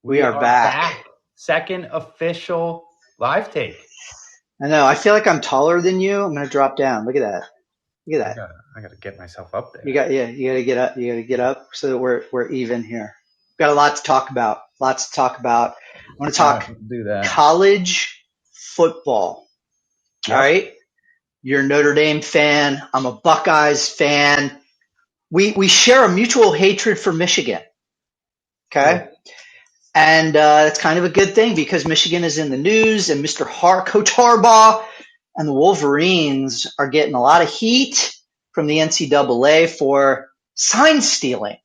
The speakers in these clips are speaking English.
We are back. Second official live take. I know. I feel like I'm taller than you. I'm going to drop down. Look at that. Look at that. I gotta get myself up there. You got to get up. You got to get up so that we're even here. We've got a lot to talk about. I want to talk do that. College football. Yep. All right. You're a Notre Dame fan. I'm a Buckeyes fan. We share a mutual hatred for Michigan. Okay. Sure. And it's kind of a good thing because Michigan is in the news, and Coach Harbaugh and the Wolverines are getting a lot of heat from the NCAA for sign stealing.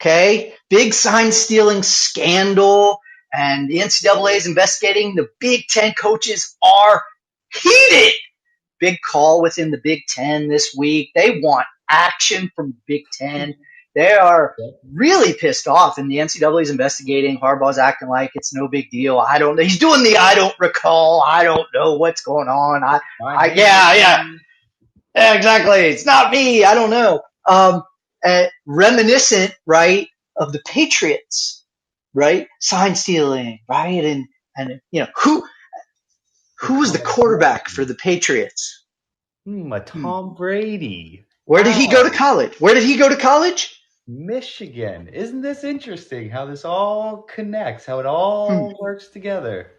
Okay, big sign stealing scandal, and the NCAA is investigating. The Big Ten coaches are heated. Big call within the Big Ten this week. They want action from the Big Ten. They are really pissed off, and the NCAA is investigating. Harbaugh's acting like it's no big deal. He's doing the I don't recall. I don't know what's going on. Yeah, exactly. It's not me. I don't know. Reminiscent, right, of the Patriots, right? Sign stealing, right? And who was the quarterback for the Patriots? Tom Brady. Where did he go to college? Michigan. Isn't this interesting how this all connects, how it all works together?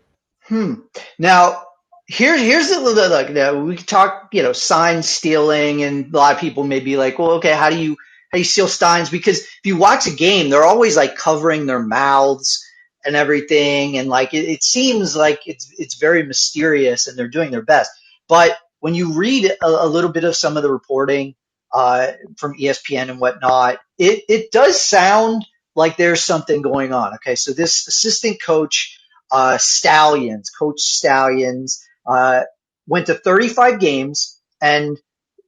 Now, here's the look. Now we can talk, sign stealing, and a lot of people may be like, well, okay, how do you steal signs? Because if you watch a game, they're always like covering their mouths and everything, and like it seems like it's very mysterious, and they're doing their best. But when you read a little bit of some of the reporting from ESPN and whatnot, it does sound like there's something going on. Okay, so this assistant coach, Coach Stallions, went to 35 games, and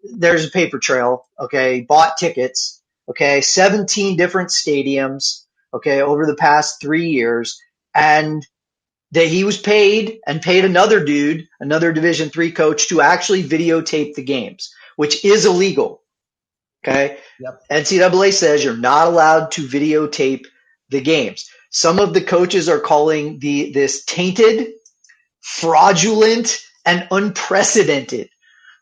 there's a paper trail. Okay, bought tickets. Okay, 17 different stadiums. Okay, over the past 3 years, and that he was paid another dude, another Division III coach, to actually videotape the games, which is illegal. Okay. Yep. NCAA says you're not allowed to videotape the games. Some of the coaches are calling this tainted, fraudulent, and unprecedented.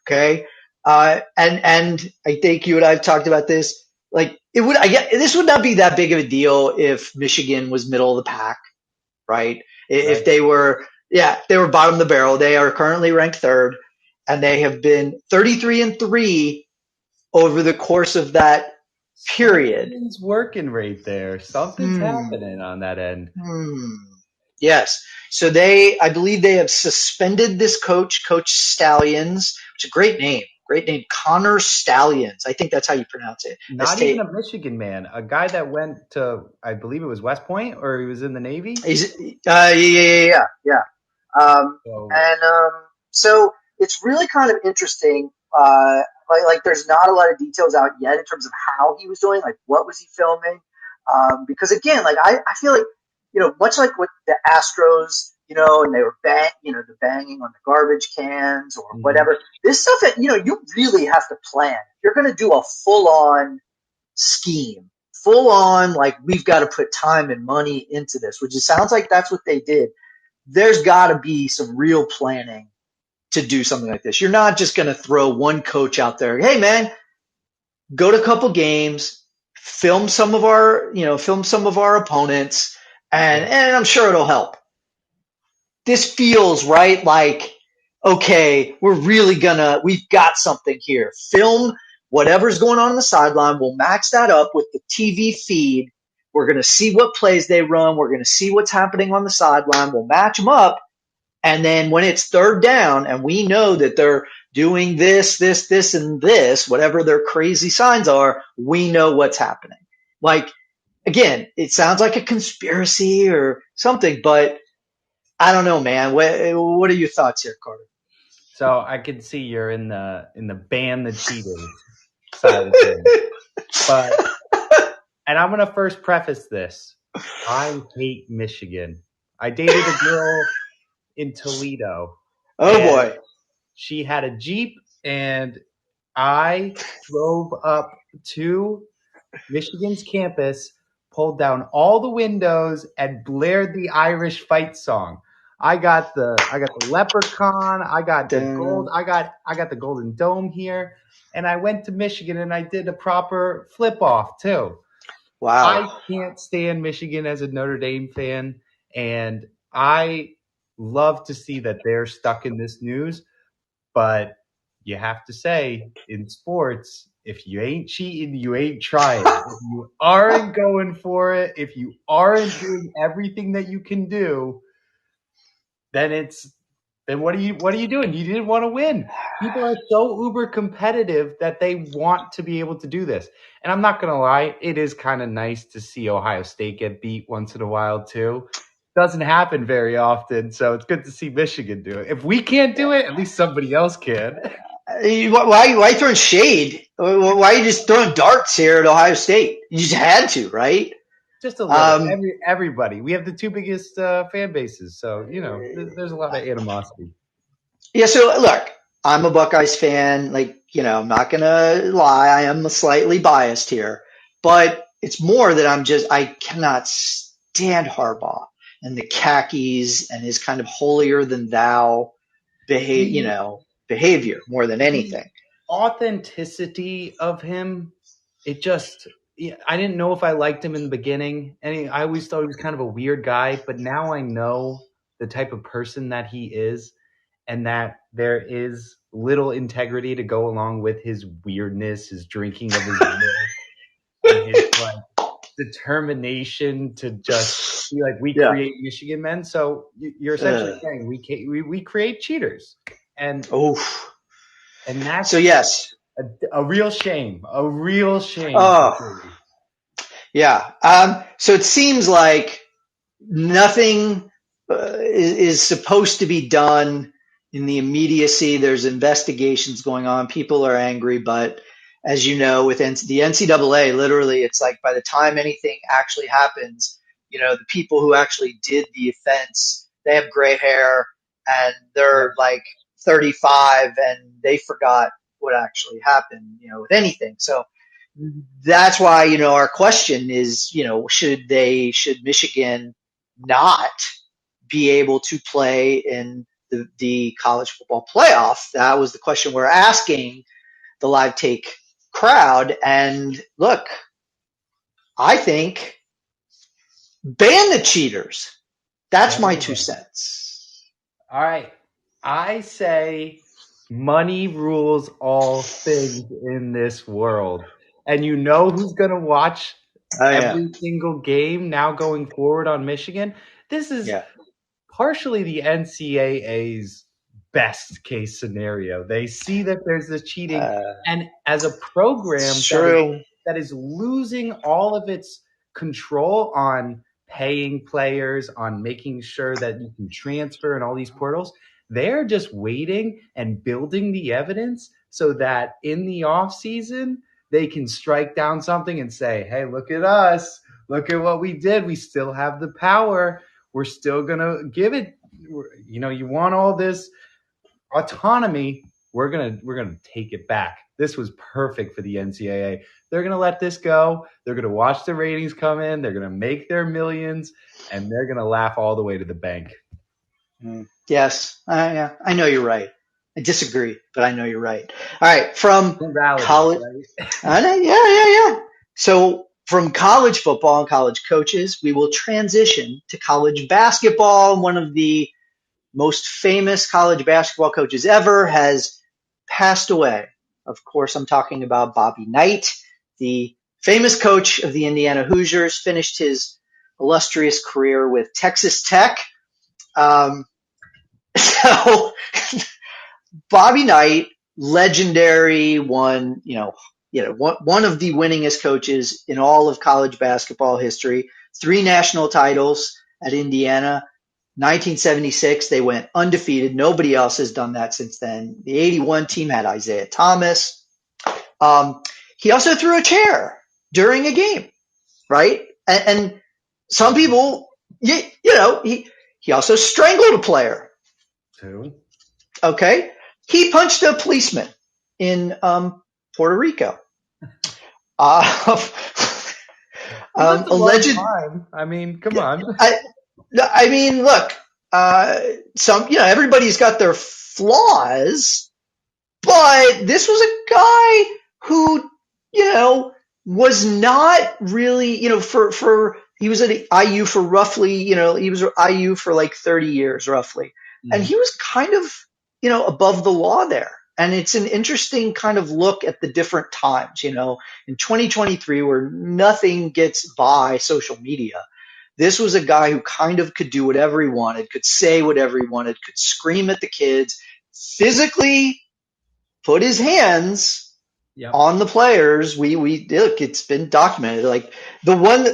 Okay. And I think you and I have talked about this. Like this would not be that big of a deal if Michigan was middle of the pack, right? If they were bottom of the barrel. They are currently ranked third, and they have been 33-3 over the course of that period. Something's working right there. Something's happening on that end. Yes. So I believe they have suspended this coach, Coach Stallions, which is a great name. Great name, Connor Stallions. I think that's how you pronounce it. Not even a Michigan man. A guy that went to, I believe it was West Point, or he was in the Navy. Yeah. So it's really kind of interesting. Like there's not a lot of details out yet in terms of how he was doing, like what was he filming? Because again, like I feel like, much like with the Astros, and they were the banging on the garbage cans or whatever. This stuff that, you really have to plan. You're going to do a full-on scheme, full-on, like we've got to put time and money into this, which it sounds like that's what they did. There's got to be some real planning to do something like this. You're not just going to throw one coach out there. Hey man, go to a couple games, film some of our opponents, and I'm sure it'll help. This feels right. Like, okay, we've got something here. Film whatever's going on the sideline. We'll match that up with the TV feed. We're going to see what plays they run. We're going to see what's happening on the sideline. We'll match them up. And then when it's third down and we know that they're doing this, and this, whatever their crazy signs are, we know what's happening. Like, again, it sounds like a conspiracy or something, but I don't know, man. What are your thoughts here, Carter? So I can see you're in the ban the cheaters side of things. And I'm going to first preface this. I hate Michigan. I dated a girl in Toledo. Oh boy. She had a Jeep, and I drove up to Michigan's campus pulled down all the windows and blared the Irish fight song. I got the leprechaun. I got the gold. I got the Golden Dome here, and I went to Michigan and I did a proper flip off too. I Wow. can't stand Michigan as a Notre Dame fan, and I love to see that they're stuck in this news. But you have to say, in sports, if you ain't cheating, you ain't trying. If you aren't going for it, if you aren't doing everything that you can do, then what are you doing? You didn't want to win. People are so uber competitive that they want to be able to do this. And I'm not going to lie, it is kind of nice to see Ohio State get beat once in a while too. Doesn't happen very often, so it's good to see Michigan do it. If we can't do it, at least somebody else can. Why are you throwing shade? Why are you just throwing darts here at Ohio State? You just had to, right? Just a little. Everybody. We have the two biggest fan bases, so there's a lot of animosity. Yeah, so look, I'm a Buckeyes fan. I'm not gonna lie, I am slightly biased here, but it's more that I cannot stand Harbaugh and the khakis and his kind of holier than thou behavior more than anything. The authenticity of him, I didn't know if I liked him in the beginning, and I always thought he was kind of a weird guy, but now I know the type of person that he is, and that there is little integrity to go along with his weirdness, his drinking of his milk, and his determination to just be like, we create Michigan men. So you're essentially saying we create cheaters, and that's so yes, a real shame. A real shame. Yeah. So it seems like nothing is supposed to be done in the immediacy. There's investigations going on. People are angry, but as you know, with the NCAA, literally, it's like by the time anything actually happens, the people who actually did the offense, they have gray hair and they're like 35 and they forgot what actually happened, with anything. So that's why, our question is, should Michigan not be able to play in the college football playoff? That was the question we're asking the LiveTake crowd. And look, I think ban the cheaters. That's my 2 cents. All right. I say money rules all things in this world. And you know who's going to watch every single game now going forward on Michigan? This is partially the NCAA's best case scenario. They see that there's this cheating, and as a program that is losing all of its control on paying players, on making sure that you can transfer and all these portals, they're just waiting and building the evidence so that in the off season they can strike down something and say, hey, look at us. Look at what we did. We still have the power. We're still going to give it. You want all this autonomy. We're going to take it back. This was perfect for the NCAA. They're going to let this go. They're going to watch the ratings come in. They're going to make their millions, and they're going to laugh all the way to the bank. Yes. I know you're right. I disagree, but I know you're right. All right. From college. Right? Yeah. So from college football and college coaches, we will transition to college basketball. One of the most famous college basketball coaches ever has passed away. Of course, I'm talking about Bobby Knight, the famous coach of the Indiana Hoosiers, finished his illustrious career with Texas Tech. So Bobby Knight, legendary, one of the winningest coaches in all of college basketball history. 3 national titles at Indiana. 1976, they went undefeated. Nobody else has done that since then. The 81 team had Isaiah Thomas. He also threw a chair during a game, right? And some people, he also strangled a player. Too. Okay. He punched a policeman in Puerto Rico. He lived a long Alleged. time. I mean, come on. I mean, look, everybody's got their flaws, but this was a guy who, was not really, he was at IU for roughly, he was at IU for like 30 years roughly. And he was kind of, above the law there. And it's an interesting kind of look at the different times, in 2023 where nothing gets by social media. This was a guy who kind of could do whatever he wanted, could say whatever he wanted, could scream at the kids, physically put his hands on the players. We look, it's been documented. Like the one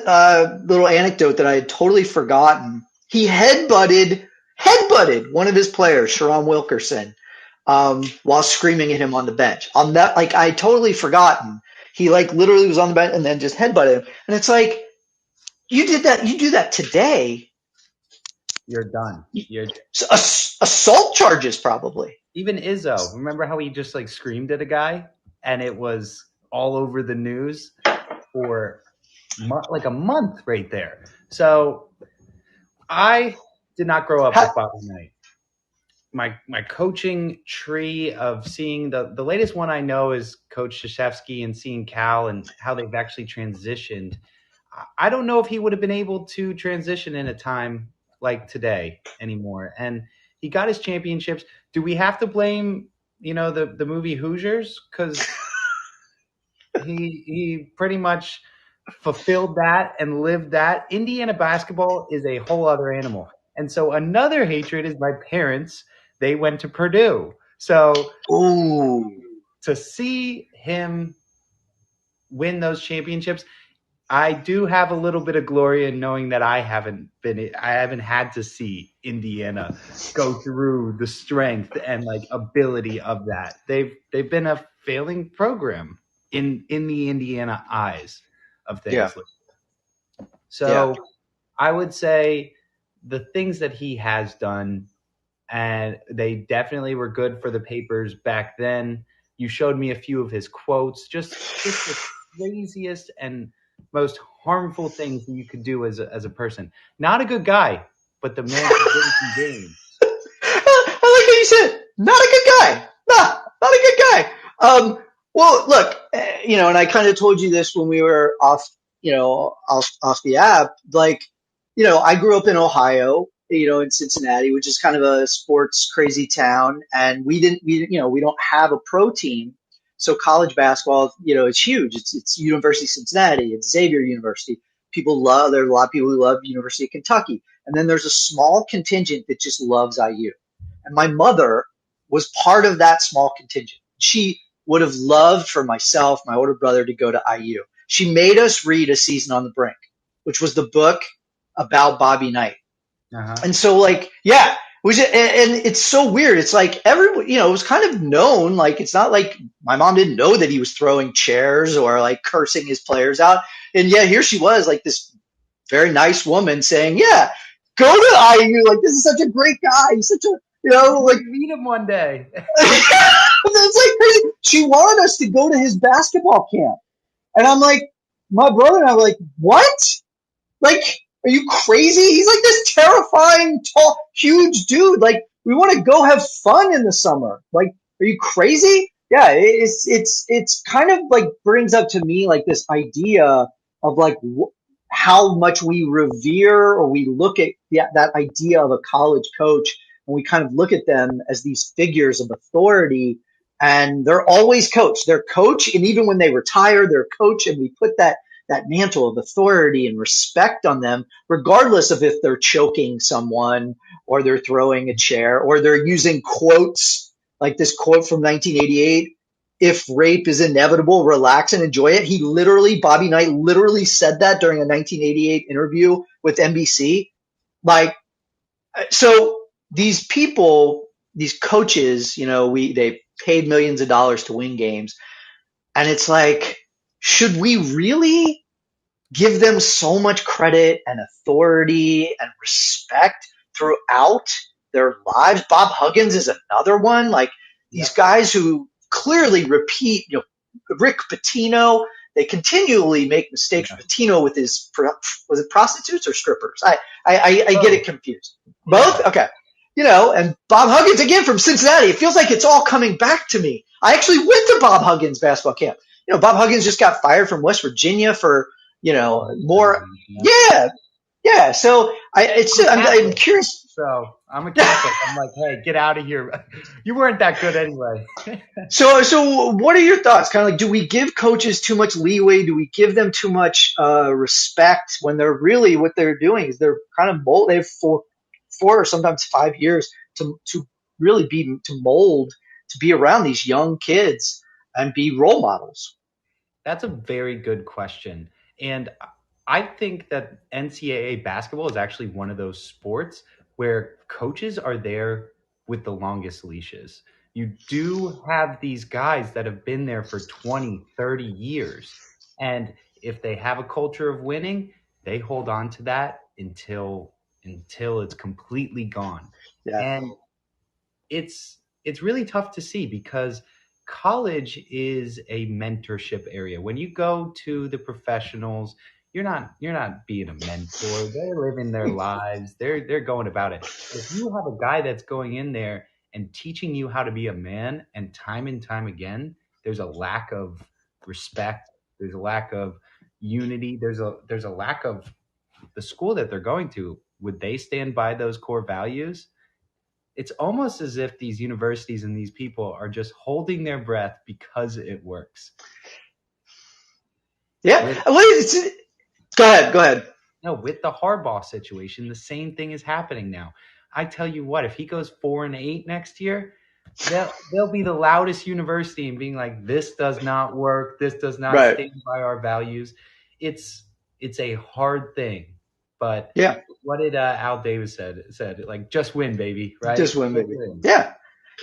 little anecdote that I had totally forgotten, he headbutted one of his players, Sharon Wilkerson, while screaming at him on the bench. On that, like I had totally forgotten. He like literally was on the bench and then just headbutted him. And it's like, you do that today, you're done. Assault charges probably. Even Izzo, remember how he just like screamed at a guy and it was all over the news for like a month right there. So I did not grow up with Bobby Knight. My coaching tree of seeing the latest one I know is Coach Krzyzewski and seeing Cal and how they've actually transitioned. I don't know if he would have been able to transition in a time like today anymore. And he got his championships. Do we have to blame, the movie Hoosiers? Because he pretty much fulfilled that and lived that. Indiana basketball is a whole other animal. And so another hatred is my parents. They went to Purdue. So to see him win those championships, I do have a little bit of glory in knowing that I haven't had to see Indiana go through the strength and like ability of that. They've been a failing program in the Indiana eyes of things. Yeah. So I would say the things that he has done, and they definitely were good for the papers back then. You showed me a few of his quotes, just the craziest and most harmful things that you could do as a person. Not a good guy, but the man who wins some games. I like how you said, not a good guy. Not a good guy. Well, look, and I kind of told you this when we were off the app. Like, I grew up in Ohio, in Cincinnati, which is kind of a sports crazy town, and we don't have a pro team. So college basketball, it's huge. It's University of Cincinnati. It's Xavier University. There are a lot of people who love University of Kentucky. And then there's a small contingent that just loves IU. And my mother was part of that small contingent. She would have loved for myself, my older brother, to go to IU. She made us read A Season on the Brink, which was the book about Bobby Knight. And so and it's so weird. It's like everyone, it was kind of known. Like, it's not like my mom didn't know that he was throwing chairs or like cursing his players out. And yet here she was, like this very nice woman saying, yeah, go to IU. Like, this is such a great guy. He's such a, like, meet him one day. It's like crazy. She wanted us to go to his basketball camp. And I'm like, my brother and I were like, what? Like, are you crazy? He's like this terrifying, tall, huge dude. Like, we want to go have fun in the summer. Like, are you crazy? Yeah, it's kind of like brings up to me like this idea of like how much we revere or we look at that idea of a college coach, and we kind of look at them as these figures of authority, and they're always coach. They're coach, and even when they retire, they're coach, and we put that mantle of authority and respect on them, regardless of if they're choking someone or they're throwing a chair or they're using quotes like this quote from 1988. If rape is inevitable, relax and enjoy it. Bobby Knight literally said that during a 1988 interview with NBC. Like, so these people, these coaches, they paid millions of dollars to win games. And it's like, should we really give them so much credit and authority and respect throughout their lives? Bob Huggins is another one. Like, these guys who clearly repeat, Rick Pitino, they continually make mistakes. Yeah. Pitino with his, was it prostitutes or strippers? I get it confused. Both? Yeah. Okay. And Bob Huggins, again, from Cincinnati. It feels like it's all coming back to me. I actually went to Bob Huggins' basketball camp. Bob Huggins just got fired from West Virginia for, more. Yeah. So I'm curious. So I'm a Catholic. I'm like, hey, get out of here. You weren't that good anyway. So what are your thoughts? Kind of like, do we give coaches too much leeway? Do we give them too much respect when they're really, what they're doing is they're kind of mold. They have four or sometimes 5 years to really to mold, to be around these young kids and be role models. That's a very good question. And I think that NCAA basketball is actually one of those sports where coaches are there with the longest leashes. You do have these guys that have been there for 20, 30 years. And if they have a culture of winning, they hold on to that until it's completely gone. Yeah. And it's really tough to see because college is a mentorship area. When you go to the professionals, you're not being a mentor. They're living their lives. They're going about it. If you have a guy that's going in there and teaching you how to be a man, and time again, there's a lack of respect. There's a lack of unity. There's a lack of the school that they're going to. Would they stand by those core values? It's almost as if these universities and these people are just holding their breath because it works. Yeah. Go ahead. No, with the Harbaugh situation, the same thing is happening now. I tell you what, if he goes 4-8 next year, they'll be the loudest university and being like, this does not work. This does not stand by our values. It's a hard thing. But yeah, what did Al Davis said like, just win, baby, right? Just win, baby. Yeah.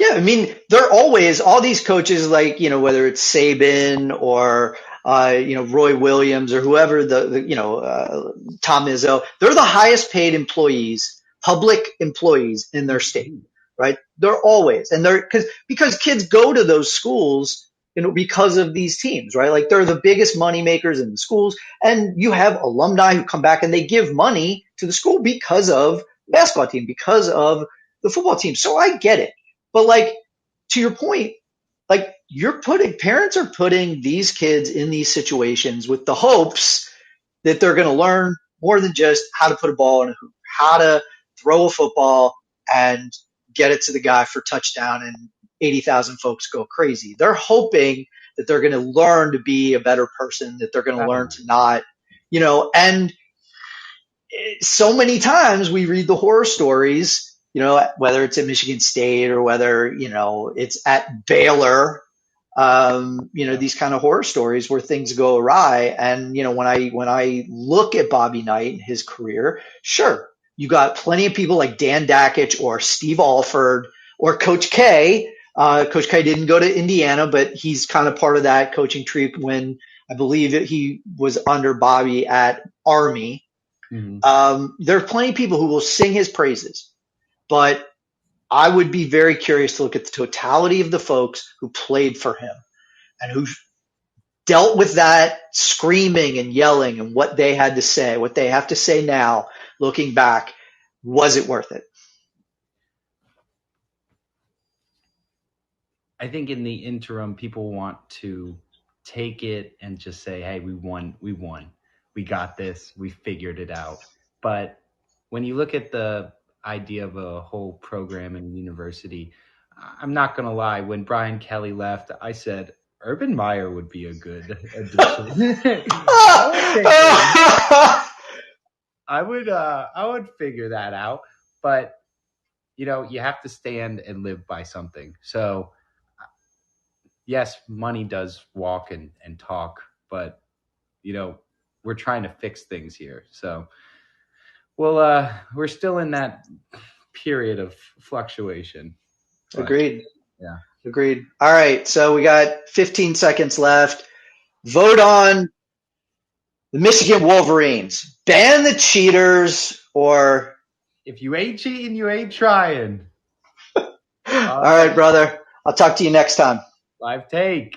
I mean, they're always, all these coaches, like, whether it's Saban or Roy Williams or whoever, Tom Izzo, they're the highest paid employees, public employees in their state, right? They're always, and because kids go to those schools, because of these teams, right? Like, they're the biggest money makers in the schools, and you have alumni who come back and they give money to the school because of the basketball team, because of the football team. So I get it. But like, to your point, like, parents are putting these kids in these situations with the hopes that they're going to learn more than just how to put a ball in a hoop, how to throw a football and get it to the guy for touchdown and 80,000 folks go crazy. They're hoping that they're going to learn to be a better person, that they're going to learn to not, and so many times we read the horror stories, whether it's at Michigan State or whether, it's at Baylor, these kind of horror stories where things go awry. And, when I look at Bobby Knight and his career, sure, you got plenty of people like Dan Dakich or Steve Alford or Coach K. Coach K didn't go to Indiana, but he's kind of part of that coaching tree when I believe that he was under Bobby at Army. Mm-hmm. There are plenty of people who will sing his praises, but I would be very curious to look at the totality of the folks who played for him and who dealt with that screaming and yelling and what they had to say, what they have to say now, looking back. Was it worth it? I think in the interim, people want to take it and just say, hey, we won. We got this. We figured it out. But when you look at the idea of a whole program in university, I'm not going to lie. When Brian Kelly left, I said, Urban Meyer would be a good addition. I would figure that out. But, you have to stand and live by something. So, yes, money does walk and talk, but, we're trying to fix things here. So, well, we're still in that period of fluctuation. But, agreed. Yeah. Agreed. All right. So we got 15 seconds left. Vote on the Michigan Wolverines. Ban the cheaters, or if you ain't cheating, you ain't trying. All right, brother. I'll talk to you next time. LiveTake.